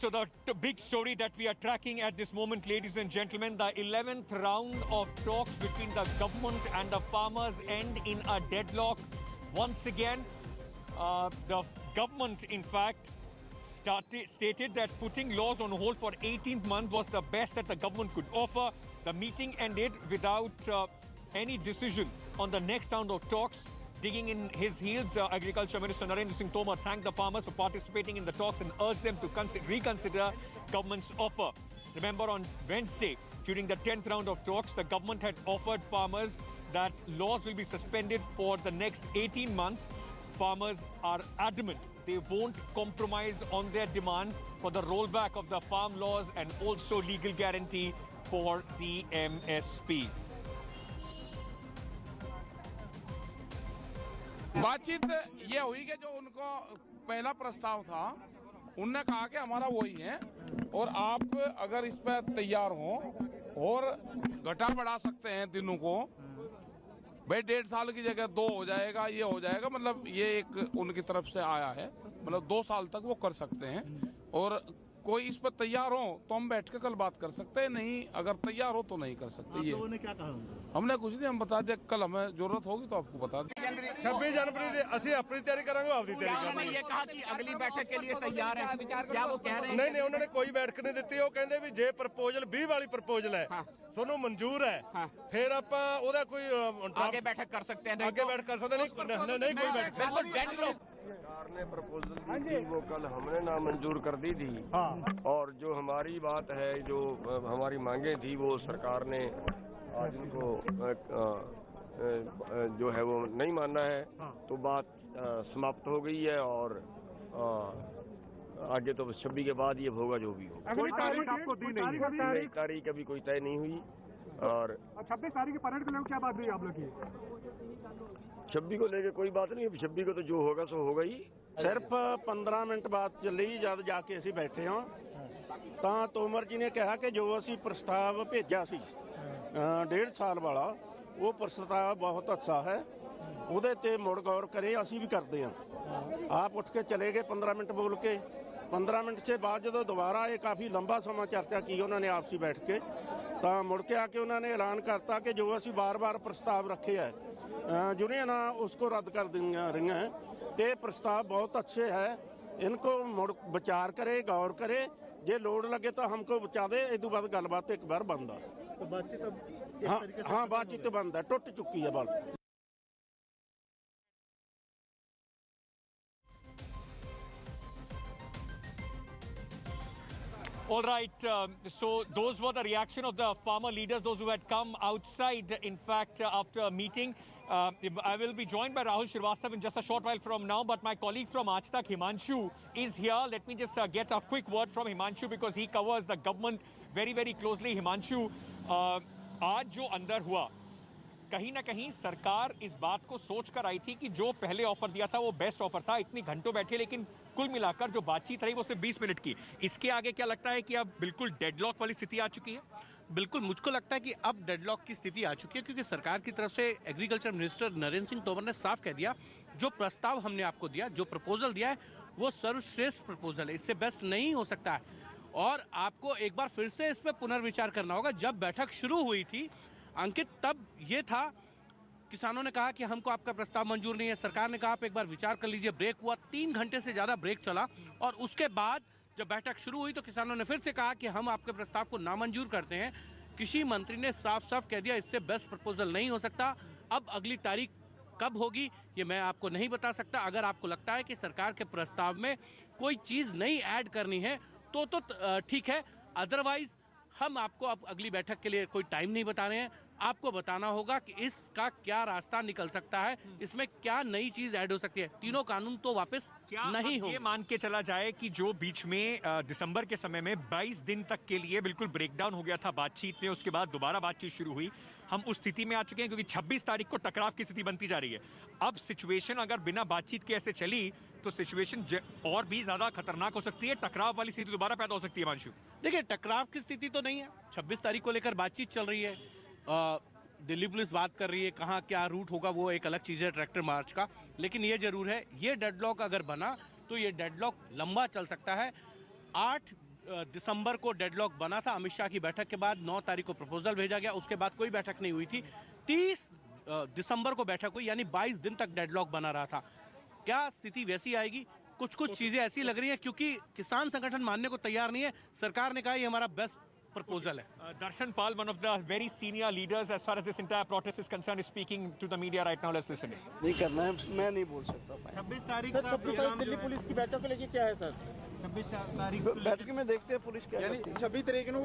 So the big story that we are tracking at this moment, ladies and gentlemen, the 11th round of talks between the government and the farmers end in a deadlock. Once again, the government, in fact, stated that putting laws on hold for 18 months was the best that the government could offer. The meeting ended without any decision on the next round of talks. Digging in his heels, Agriculture Minister Narendra Singh Tomar thanked the farmers for participating in the talks and urged them to reconsider government's offer. Remember, on Wednesday, during the 10th round of talks, the government had offered farmers that laws will be suspended for the next 18 months. Farmers are adamant they won't compromise on their demand for the rollback of the farm laws and also legal guarantee for the MSP. बातचीत ये हुई कि जो उनको पहला प्रस्ताव था उनने कहा कि हमारा वही है और आप अगर इस पर तैयार हो और घटा बढ़ा सकते हैं दिनों को, भाई 1.5 साल की जगह 2 हो जाएगा, ये हो जाएगा, मतलब ये एक उनकी तरफ से आया है, मतलब 2 साल तक वो कर सकते हैं। और कोई इस पर तैयार हो तो हम बैठ के कल बात कर सकते हैं, नहीं अगर तैयार हो तो नहीं कर सकते। ये लोगों ने क्या कहा? हमने कुछ नहीं, हम बता दें कल हमें जरूरत होगी तो आपको बता दें। 26 जनवरी ਅਸੀਂ ਆਪਣੀ ਤਿਆਰੀ ਕਰਾਂਗੇ, ਆਪਦੀ ਤਿਆਰੀ ਕਰਾਂਗੇ। ये कहा कि अगली बैठक के लिए तैयार है, क्या वो कह रहे हैं? ਨਹੀਂ ਉਹਨਾਂ ਨੇ ਕੋਈ ਬੈਠਕ ਨਹੀਂ ਦਿੱਤੀ। ਉਹ ਕਹਿੰਦੇ ਵੀ ਜੇ ਪ੍ਰਪੋਜ਼ਲ 20 ਵਾਲੀ ਪ੍ਰਪੋਜ਼ਲ ਹੈ ਤੁਹਾਨੂੰ ਮਨਜ਼ੂਰ ਹੈ ਫਿਰ ਆਪਾਂ ਉਹਦਾ ਕੋਈ आगे बैठक कर सकते हैं। आगे बैठ कर सकते नहीं कोई बैठक। सरकार ने प्रपोजल दी थी वो कल हमने नामंजूर कर दी थी और जो हमारी बात है, जो हमारी मांगे थी वो सरकार ने आज उनको जो है वो नहीं मानना है, तो बात समाप्त हो गई है और आगे तो 26 के बाद ये होगा जो भी होगा। कोई तारीख आपको दी नहीं? तारीख अभी कोई तय नहीं हुई और 26 तारीख की परेड को लेकर क्या बात हुई आप लोग की? 26 को लेके कोई बात नहीं, 26 को तो जो होगा सो होगा ही। ਸਿਰਫ 15 ਮਿੰਟ ਬਾਅਦ ਚੱਲੀ ਜਦ ਜਾ ਕੇ ਅਸੀਂ ਬੈਠੇ ਹਾਂ ਤਾਂ ਤੋਮਰ ਜੀ ਨੇ ਕਿਹਾ ਕਿ ਜੋ ਅਸੀਂ ਪ੍ਰਸਤਾਵ ਭੇਜਿਆ ਸੀ 1.5 ਸਾਲ ਵਾਲਾ, ਉਹ ਪ੍ਰਸਤਾਵ ਬਹੁਤ ਅੱਛਾ ਹੈ, ਉਹਦੇ ਤੇ ਮੁੜ ਗੌਰ ਕਰੇ, ਅਸੀਂ ਵੀ ਕਰਦੇ ਹਾਂ। ਆਪ ਉੱਠ ਕੇ ਚਲੇ ਗਏ 15 ਮਿੰਟ बोल के। 15 ਮਿੰਟ से बाद ਜਦੋਂ ਦੁਬਾਰਾ ਇਹ ਕਾਫੀ ਲੰਬਾ ਸਮਾਂ ਚਰਚਾ की ਉਹਨਾਂ ਨੇ ਆਪਸੀ ਬੈਠ ਕੇ, ਤਾਂ ਮੁੜ ਕੇ ਆ ਕੇ ਉਹਨਾਂ ਨੇ ਐਲਾਨ ਕਰਤਾ कि जो ਅਸੀਂ बार-बार प्रस्ताव रखे है यूनियन उसको रद्द कर दी रही हैं। ये प्रस्ताव बहुत अच्छे हैं, इनको मुड़ विचार करे, गौर करे, जे लोड़ लगे तो हमको बचा दे, इस बाद गलबात एक बार बंद है। तो बातचीत अब हाँ बातचीत बंद है, टूट चुकी है बात। All right, so those were the reaction of the farmer leaders, those who had come outside, in fact, after a meeting. I will be joined by Rahul Srivastava in just a short while from now, but my colleague from Aaj Tak, Himanshu, is here. Let me just get a quick word from Himanshu because he covers the government very, very closely. Himanshu, आज जो अंदर हुआ, कहीं ना कहीं सरकार इस बात को सोच कर आई थी कि जो पहले ऑफर दिया था वो बेस्ट ऑफर था, इतनी घंटों बैठे, लेकिन कुल मिलाकर जो बातचीत रही वो सिर्फ 20 मिनट की। इसके आगे क्या लगता है कि अब बिल्कुल डेडलॉक वाली स्थिति आ चुकी है? बिल्कुल, मुझको लगता है कि अब डेडलॉक की स्थिति आ चुकी है, क्योंकि सरकार की तरफ से एग्रीकल्चर मिनिस्टर नरेंद्र सिंह तोमर ने साफ कह दिया, जो प्रस्ताव हमने आपको दिया, जो प्रपोजल दिया है वो सर्वश्रेष्ठ प्रपोजल है, इससे बेस्ट नहीं हो सकता है। और आपको एक बार फिर से इस पर पुनर्विचार करना होगा। जब बैठक शुरू हुई थी अंकित, तब ये था, किसानों ने कहा कि हमको आपका प्रस्ताव मंजूर नहीं है, सरकार ने कहा आप एक बार विचार कर लीजिए, ब्रेक हुआ, 3 घंटे से ज़्यादा ब्रेक चला और उसके बाद जब बैठक शुरू हुई तो किसानों ने फिर से कहा कि हम आपके प्रस्ताव को नामंजूर करते हैं। कृषि मंत्री ने साफ साफ कह दिया इससे बेस्ट प्रपोजल नहीं हो सकता। अब अगली तारीख कब होगी ये मैं आपको नहीं बता सकता। अगर आपको लगता है कि सरकार के प्रस्ताव में कोई चीज़ नई ऐड करनी है तो ठीक है, अदरवाइज हम आपको अब अगली बैठक के लिए कोई टाइम नहीं बता रहे हैं। आपको बताना होगा कि इसका क्या रास्ता निकल सकता है, इसमें क्या नई चीज ऐड हो सकती है। तीनों कानून तो वापस नहीं हो। ये मान के चला जाए कि जो बीच में दिसंबर के समय में 22 दिन तक के लिए बिल्कुल ब्रेकडाउन हो गया था बातचीत में, उसके बाद दोबारा बातचीत शुरू हुई, हम उस स्थिति में आ चुके हैं क्योंकि 26 तारीख को टकराव की स्थिति बनती जा रही है। अब सिचुएशन अगर बिना बातचीत के ऐसे चली तो सिचुएशन और भी ज्यादा खतरनाक हो सकती है, टकराव वाली स्थिति दोबारा पैदा हो सकती है। मानशु, देखिए, टकराव की स्थिति तो नहीं है, 26 तारीख को लेकर बातचीत चल रही है, दिल्ली पुलिस बात कर रही है कहाँ क्या रूट होगा, वो एक अलग चीज़ है ट्रैक्टर मार्च का। लेकिन ये जरूर है, ये डेडलॉक अगर बना तो ये डेडलॉक लंबा चल सकता है। 8 दिसंबर को डेडलॉक बना था। अमित शाह की बैठक के बाद 9 तारीख को प्रपोजल भेजा गया, उसके बाद कोई बैठक नहीं हुई थी। 30 दिसंबर को बैठक हुई, यानी 22 दिन तक डेडलॉक बना रहा था। क्या स्थिति वैसी आएगी? कुछ चीजें ऐसी लग रही हैं, क्योंकि किसान संगठन मानने को तैयार नहीं है। सरकार ने कहा ये हमारा बेस्ट प्रपोजल है। Darshan Pal, one of the very senior leaders as far as this entire protest is concerned, is speaking to the media right now. Let's listen. नहीं करना है, मैं नहीं बोल सकता। 26 तारीख का प्रोग्राम दिल्ली पुलिस की बैठक को लेके क्या है सर? 26 तारीख बैठक में देखते हैं पुलिस क्या यानी 26 तारीख को